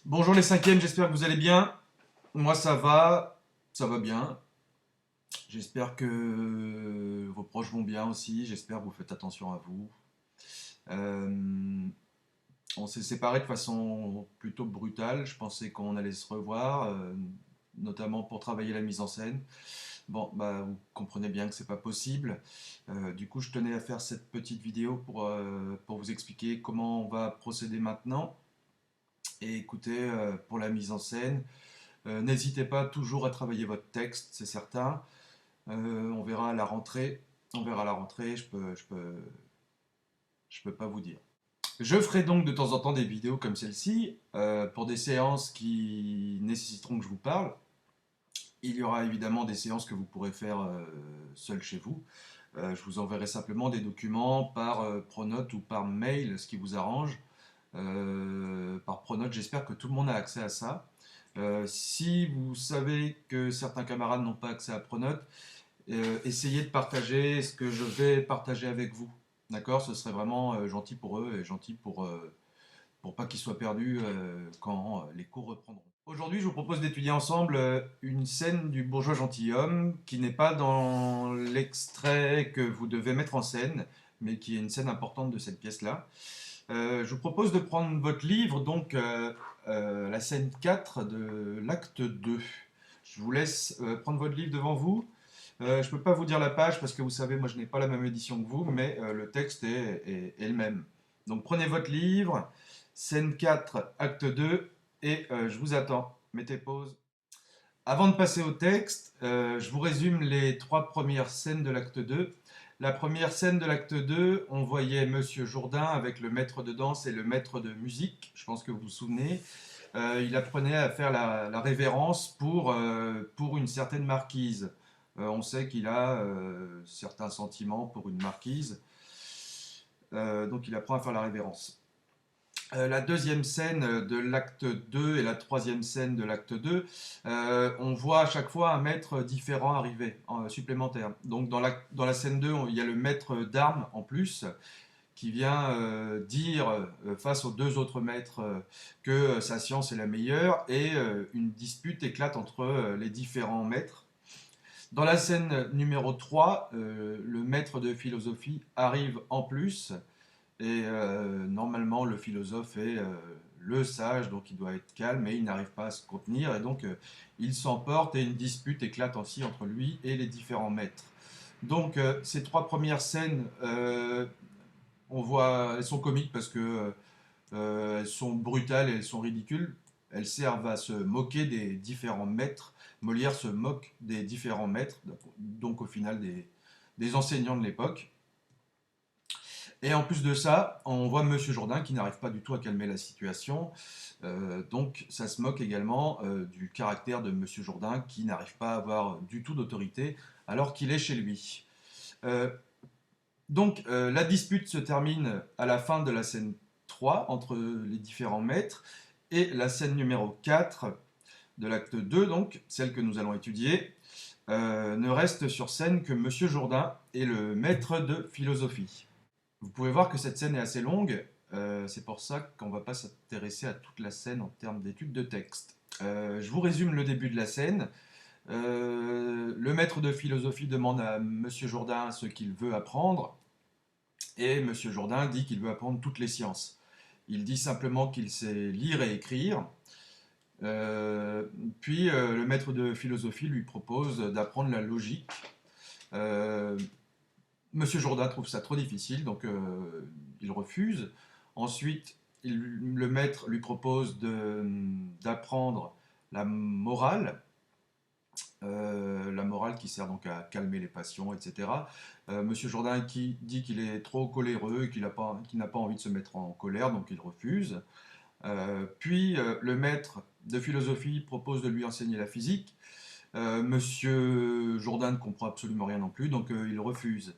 Bonjour les cinquièmes, j'espère que vous allez bien. Moi ça va bien. J'espère que vos proches vont bien aussi, j'espère que vous faites attention à vous. Euh, on s'est séparés de façon plutôt brutale, je pensais qu'on allait se revoir, notamment pour travailler la mise en scène. Bon, bah, vous comprenez bien que c'est pas possible. Du coup, je tenais à faire cette petite vidéo pour vous expliquer comment on va procéder maintenant. Et écoutez, pour la mise en scène, n'hésitez pas toujours à travailler votre texte, c'est certain. On verra à la rentrée. On verra à la rentrée, je peux pas vous dire. Je ferai donc de temps en temps des vidéos comme celle-ci pour des séances qui nécessiteront que je vous parle. Il y aura évidemment des séances que vous pourrez faire seul chez vous. Je vous enverrai simplement des documents par Pronote ou par mail, ce qui vous arrange. Par Pronote, j'espère que tout le monde a accès à ça. Si vous savez que certains camarades n'ont pas accès à Pronote, essayez de partager ce que je vais partager avec vous. D'accord? Ce serait vraiment gentil pour eux et gentil pour pas qu'ils soient perdus quand les cours reprendront. Aujourd'hui, je vous propose d'étudier ensemble une scène du bourgeois gentilhomme qui n'est pas dans l'extrait que vous devez mettre en scène, mais qui est une scène importante de cette pièce-là. Je vous propose de prendre votre livre, donc la scène 4 de l'acte 2. Je vous laisse prendre votre livre devant vous. Je ne peux pas vous dire la page parce que vous savez, moi je n'ai pas la même édition que vous, mais le texte est le même. Donc prenez votre livre, scène 4, acte 2, et je vous attends. Mettez pause. Avant de passer au texte, je vous résume les trois premières scènes de l'acte 2. La première scène de l'acte 2, on voyait Monsieur Jourdain avec le maître de danse et le maître de musique, je pense que vous vous souvenez. Il apprenait à faire la révérence pour une certaine marquise. On sait qu'il a certains sentiments pour une marquise, donc il apprend à faire la révérence. La deuxième scène de l'acte 2 et la troisième scène de l'acte 2, on voit à chaque fois un maître différent arriver, supplémentaire. Donc dans la scène 2, il y a le maître d'armes en plus, qui vient dire face aux deux autres maîtres que sa science est la meilleure, et une dispute éclate entre les différents maîtres. Dans la scène numéro 3, le maître de philosophie arrive en plus, et normalement le philosophe est le sage, donc il doit être calme, mais il n'arrive pas à se contenir, et donc il s'emporte, et une dispute éclate aussi entre lui et les différents maîtres. Donc ces trois premières scènes, on voit, elles sont comiques parce que elles sont brutales et elles sont ridicules. Elles servent à se moquer des différents maîtres. Molière se moque des différents maîtres, donc au final des enseignants de l'époque. Et en plus de ça, on voit Monsieur Jourdain qui n'arrive pas du tout à calmer la situation. Donc ça se moque également du caractère de Monsieur Jourdain qui n'arrive pas à avoir du tout d'autorité alors qu'il est chez lui. Euh, la dispute se termine à la fin de la scène 3 entre les différents maîtres, et la scène numéro 4 de l'acte 2, donc celle que nous allons étudier, ne reste sur scène que Monsieur Jourdain et le maître de philosophie. Vous pouvez voir que cette scène est assez longue, c'est pour ça qu'on ne va pas s'intéresser à toute la scène en termes d'étude de texte. Je vous résume le début de la scène. Le maître de philosophie demande à Monsieur Jourdain ce qu'il veut apprendre, et Monsieur Jourdain dit qu'il veut apprendre toutes les sciences. Il dit simplement qu'il sait lire et écrire. Euh, le maître de philosophie lui propose d'apprendre la logique. Euh, Monsieur Jourdain trouve ça trop difficile, donc il refuse. Ensuite, le maître lui propose d'apprendre la morale. La morale qui sert donc à calmer les passions, etc. Monsieur Jourdain qui dit qu'il est trop coléreux et qu'il n'a pas envie de se mettre en colère, donc il refuse. Le maître de philosophie propose de lui enseigner la physique. Monsieur Jourdain ne comprend absolument rien non plus, donc il refuse.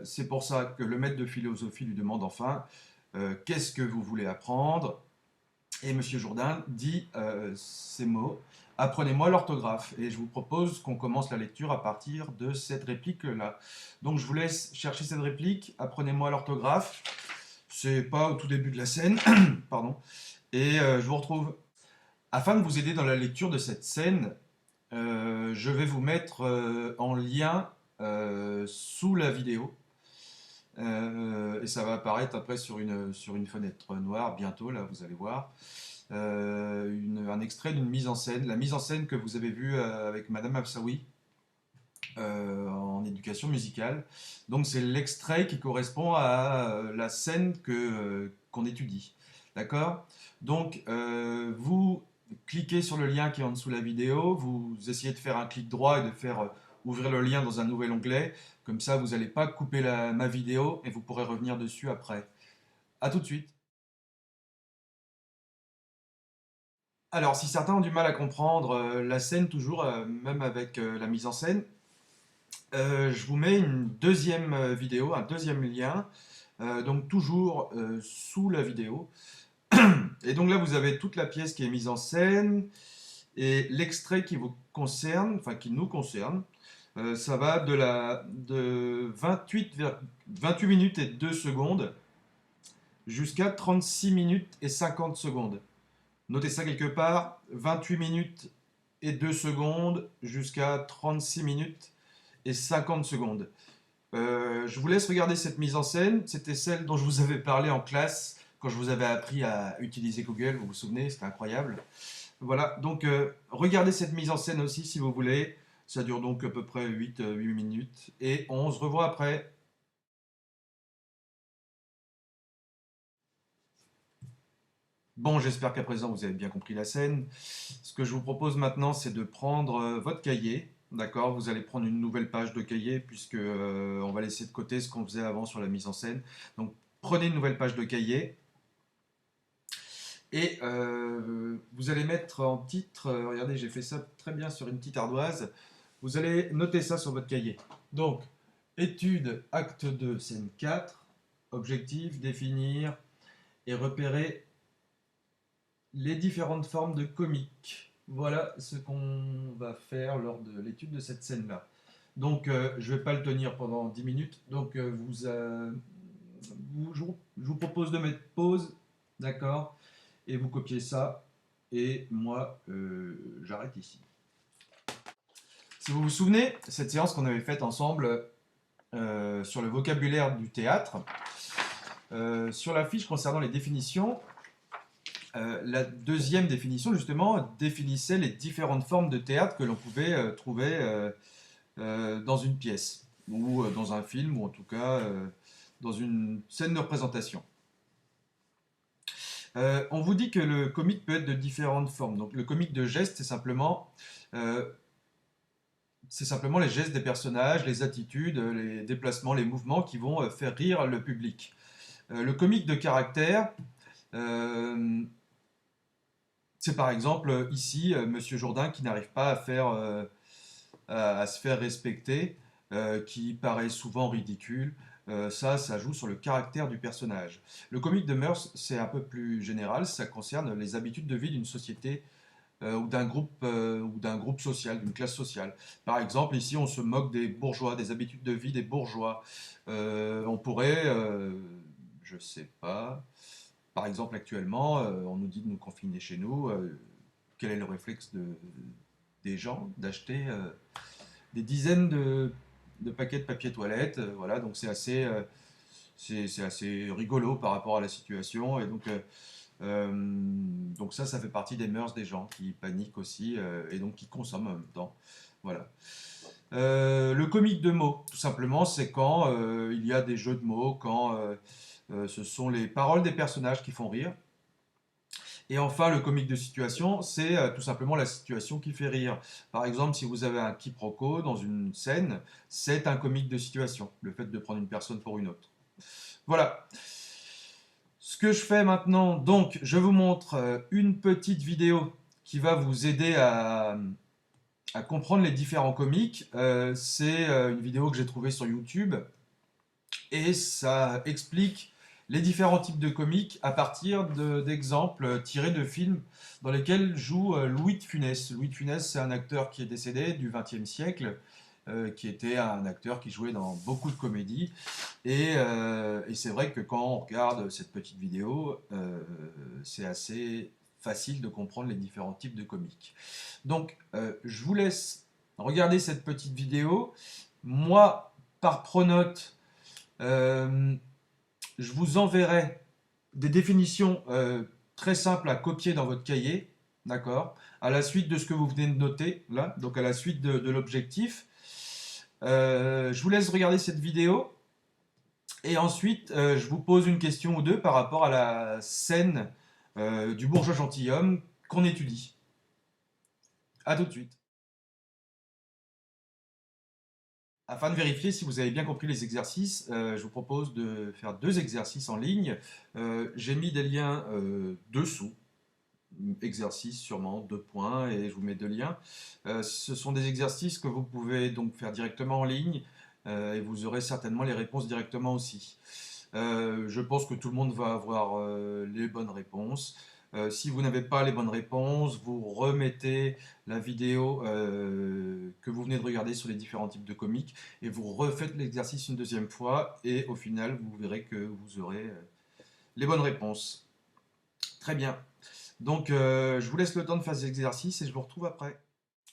C'est pour ça que le maître de philosophie lui demande enfin qu'est-ce que vous voulez apprendre. Et Monsieur Jourdain dit ces mots: apprenez-moi l'orthographe. Et je vous propose qu'on commence la lecture à partir de cette réplique-là. Donc je vous laisse chercher cette réplique: apprenez-moi l'orthographe. C'est pas au tout début de la scène, pardon. Et je vous retrouve. Afin de vous aider dans la lecture de cette scène, je vais vous mettre en lien sous la vidéo. Et ça va apparaître après sur une fenêtre noire bientôt, là vous allez voir. Un extrait d'une mise en scène, la mise en scène que vous avez vue avec Madame Absaoui en éducation musicale. Donc c'est l'extrait qui correspond à la scène qu'on étudie. D'accord? Donc vous cliquez sur le lien qui est en dessous de la vidéo, vous essayez de faire un clic droit et de faire ouvrir le lien dans un nouvel onglet. Comme ça, vous n'allez pas couper ma vidéo et vous pourrez revenir dessus après. A tout de suite. Alors, si certains ont du mal à comprendre la scène toujours, même avec la mise en scène, je vous mets une deuxième vidéo, un deuxième lien, donc toujours sous la vidéo. Et donc là, vous avez toute la pièce qui est mise en scène et l'extrait qui vous concerne, enfin qui nous concerne. Ça va de 28 minutes et 2 secondes jusqu'à 36 minutes et 50 secondes. Notez ça quelque part, 28 minutes et 2 secondes jusqu'à 36 minutes et 50 secondes. Je vous laisse regarder cette mise en scène. C'était celle dont je vous avais parlé en classe quand je vous avais appris à utiliser Google. Vous vous souvenez, c'était incroyable. Voilà, donc regardez cette mise en scène aussi si vous voulez. Ça dure donc à peu près 8 minutes. Et on se revoit après. Bon, j'espère qu'à présent vous avez bien compris la scène. Ce que je vous propose maintenant, c'est de prendre votre cahier. D'accord? Vous allez prendre une nouvelle page de cahier puisque on va laisser de côté ce qu'on faisait avant sur la mise en scène. Donc prenez une nouvelle page de cahier et vous allez mettre en titre, regardez, j'ai fait ça très bien sur une petite ardoise. Vous allez noter ça sur votre cahier. Donc, étude, acte 2, scène 4, objectif, définir et repérer les différentes formes de comique. Voilà ce qu'on va faire lors de l'étude de cette scène-là. Donc, je ne vais pas le tenir pendant 10 minutes. Donc, je vous propose de mettre pause, d'accord? Et vous copiez ça. Et moi, j'arrête ici. Si vous vous souvenez, cette séance qu'on avait faite ensemble sur le vocabulaire du théâtre, sur la fiche concernant les définitions, la deuxième définition, justement, définissait les différentes formes de théâtre que l'on pouvait trouver dans une pièce, ou dans un film, ou en tout cas dans une scène de représentation. On vous dit que le comique peut être de différentes formes. Donc le comique de geste, c'est simplement les gestes des personnages, les attitudes, les déplacements, les mouvements qui vont faire rire le public. Le comique de caractère, euh, c'est par exemple ici Monsieur Jourdain qui n'arrive pas à se faire respecter, qui paraît souvent ridicule. Ça joue sur le caractère du personnage. Le comique de mœurs, c'est un peu plus général, ça concerne les habitudes de vie d'une société ou d'un groupe social, d'une classe sociale. Par exemple, ici, on se moque des bourgeois, des habitudes de vie des bourgeois. On pourrait, je sais pas, par exemple, actuellement, on nous dit de nous confiner chez nous. Quel est le réflexe des gens d'acheter des dizaines de paquets de papier toilette? Voilà, donc c'est assez rigolo par rapport à la situation. Et donc ça fait partie des mœurs des gens qui paniquent aussi et donc qui consomment en même temps. Voilà. Le comique de mots, tout simplement, c'est quand il y a des jeux de mots, quand ce sont les paroles des personnages qui font rire. Et enfin, le comique de situation, c'est tout simplement la situation qui fait rire. Par exemple, si vous avez un quiproquo dans une scène, c'est un comique de situation, le fait de prendre une personne pour une autre. Voilà. Ce que je fais maintenant, donc, je vous montre une petite vidéo qui va vous aider à comprendre les différents comiques. C'est une vidéo que j'ai trouvée sur YouTube et ça explique les différents types de comiques à partir d'exemples tirés de films dans lesquels joue Louis de Funès. Louis de Funès, c'est un acteur qui est décédé du XXe siècle, qui était un acteur qui jouait dans beaucoup de comédies. Et c'est vrai que quand on regarde cette petite vidéo, c'est assez facile de comprendre les différents types de comiques. Donc, je vous laisse regarder cette petite vidéo. Moi, par Pronote, je vous enverrai des définitions très simples à copier dans votre cahier, d'accord, à la suite de ce que vous venez de noter, là, donc à la suite de l'objectif. Je vous laisse regarder cette vidéo. Et ensuite, je vous pose une question ou deux par rapport à la scène du bourgeois gentilhomme qu'on étudie. A tout de suite. Afin de vérifier si vous avez bien compris les exercices, je vous propose de faire deux exercices en ligne. J'ai mis des liens dessous, exercices sûrement, 2 points, et je vous mets 2 liens. Ce sont des exercices que vous pouvez donc faire directement en ligne, et vous aurez certainement les réponses directement aussi. Je pense que tout le monde va avoir les bonnes réponses. Si vous n'avez pas les bonnes réponses, vous remettez la vidéo que vous venez de regarder sur les différents types de comiques et vous refaites l'exercice une deuxième fois et au final, vous verrez que vous aurez les bonnes réponses. Très bien. Donc, je vous laisse le temps de faire ces exercices et je vous retrouve après.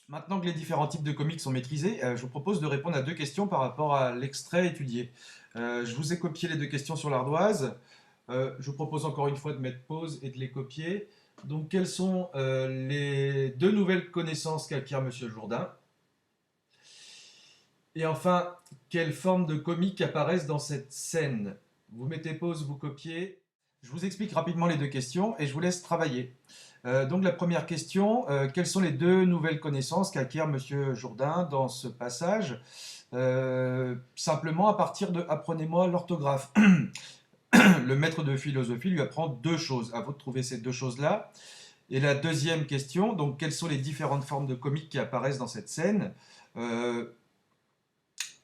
Maintenant que les différents types de comics sont maîtrisés, je vous propose de répondre à 2 questions par rapport à l'extrait étudié. Je vous ai copié les 2 questions sur l'ardoise. Je vous propose encore une fois de mettre pause et de les copier. Donc, quelles sont les 2 nouvelles connaissances qu'acquiert Monsieur Jourdain? Et enfin, quelles formes de comiques apparaissent dans cette scène? Vous mettez pause, vous copiez. Je vous explique rapidement les 2 questions et je vous laisse travailler. Donc la première question, quelles sont les 2 nouvelles connaissances qu'acquiert Monsieur Jourdain dans ce passage? Simplement à partir de apprenez-moi l'orthographe. Le maître de philosophie lui apprend 2 choses. À vous de trouver ces 2 choses-là. Et la deuxième question, donc quelles sont les différentes formes de comiques qui apparaissent dans cette scène?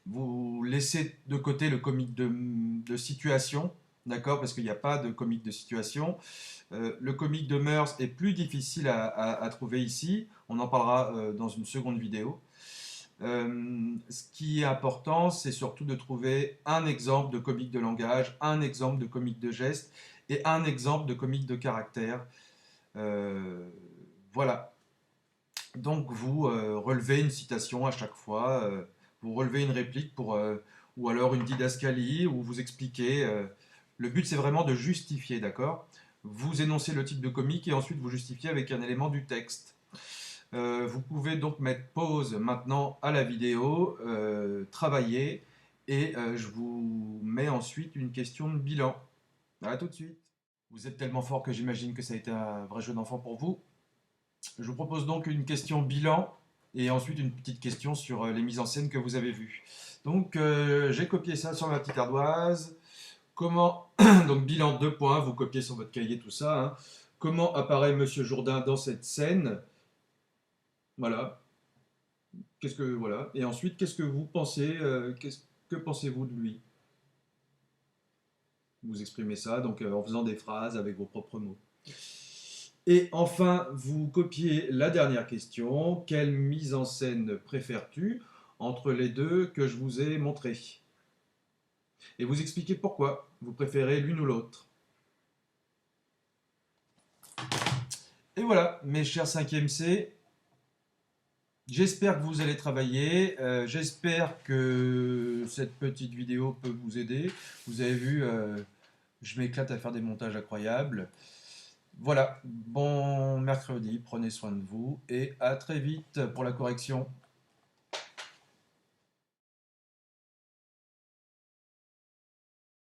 Vous laissez de côté le comique de situation, d'accord, parce qu'il n'y a pas de comique de situation. Le comique de mœurs est plus difficile à trouver ici. On en parlera dans une seconde vidéo. Ce qui est important, c'est surtout de trouver un exemple de comique de langage, un exemple de comique de geste et un exemple de comique de caractère. Voilà. Donc vous relevez une citation à chaque fois, vous relevez une réplique ou alors une didascalie, où vous expliquez. Le but c'est vraiment de justifier, d'accord? Vous énoncez le type de comique et ensuite vous justifiez avec un élément du texte. Vous pouvez donc mettre pause maintenant à la vidéo, travailler, et je vous mets ensuite une question de bilan. À tout de suite. Vous êtes tellement fort que j'imagine que ça a été un vrai jeu d'enfant pour vous. Je vous propose donc une question bilan et ensuite une petite question sur les mises en scène que vous avez vues. Donc j'ai copié ça sur ma petite ardoise. Comment donc bilan 2 points, vous copiez sur votre cahier tout ça, hein. Comment apparaît Monsieur Jourdain dans cette scène? Voilà. Voilà. Et ensuite, qu'est-ce que vous pensez, que pensez-vous de lui? Vous exprimez ça donc en faisant des phrases avec vos propres mots. Et enfin, vous copiez la dernière question. Quelle mise en scène préfères-tu entre les 2 que je vous ai montrées? Et vous expliquez pourquoi vous préférez l'une ou l'autre. Et voilà, mes chers 5e C, j'espère que vous allez travailler. J'espère que cette petite vidéo peut vous aider. Vous avez vu, je m'éclate à faire des montages incroyables. Voilà, bon mercredi, prenez soin de vous et à très vite pour la correction.